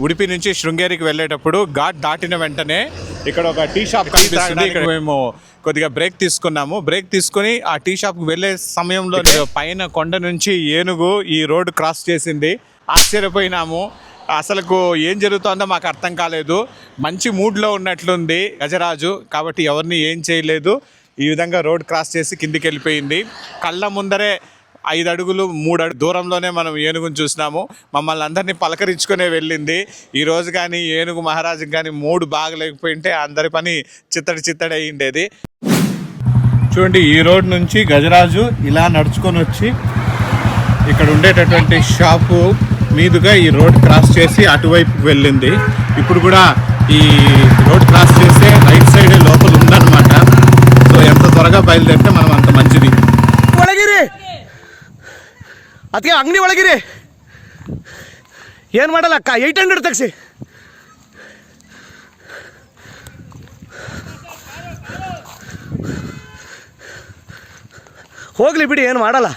ఉడిపి నుంచి శృంగేరికి వెళ్ళేటప్పుడు ఘాట్ దాటిన వెంటనే ఇక్కడ ఒక టీ షాప్ కనిపిస్తుంది. ఇక్కడ మేము కొద్దిగా బ్రేక్ తీసుకున్నాము. బ్రేక్ తీసుకుని ఆ టీ షాప్కి వెళ్ళే సమయంలో పైన కొండ నుంచి ఏనుగు ఈ రోడ్డు క్రాస్ చేసింది. ఆశ్చర్యపోయినాము. అసలుకు ఏం జరుగుతుందో మాకు అర్థం కాలేదు. మంచి మూడ్లో ఉన్నట్లుంది గజరాజు, కాబట్టి ఎవరిని ఏం చేయలేదు. ఈ విధంగా రోడ్ క్రాస్ చేసి కిందికి వెళ్ళిపోయింది. కళ్ళ ముందరే 5 అడుగులు 3 అడుగు దూరంలోనే మనం ఏనుగును చూసినాము. మమ్మల్ని అందరినీ పలకరించుకునే వెళ్ళింది. ఈరోజు కానీ ఏనుగు మహారాజుకి కానీ మూడు బాగలేకపోయింటే అందరి పని చిత్తడి అయ్యిండేది. చూడండి, ఈ రోడ్ నుంచి గజరాజు ఇలా నడుచుకొని వచ్చి ఇక్కడ ఉండేటటువంటి షాపు మీదుగా ఈ రోడ్ క్రాస్ చేసి అటువైపుకి వెళ్ళింది. ఇప్పుడు కూడా ఈ రోడ్ క్రాస్ చేసే రైట్ సైడే లోపల ఉందన్నమాట. సో ఎంత త్వరగా బయలుదేరితే మనం అంత మంచిది. ಅದಕ್ಕೆ ಅಂಗಡಿ ಒಳಗಿರಿ ಏನು ಮಾಡಲ್ಲ ಅಕ್ಕ 800 ತೆಗ್ಸಿ ಹೋಗ್ಲಿ ಬಿಡಿ ಏನು ಮಾಡಲ್ಲ.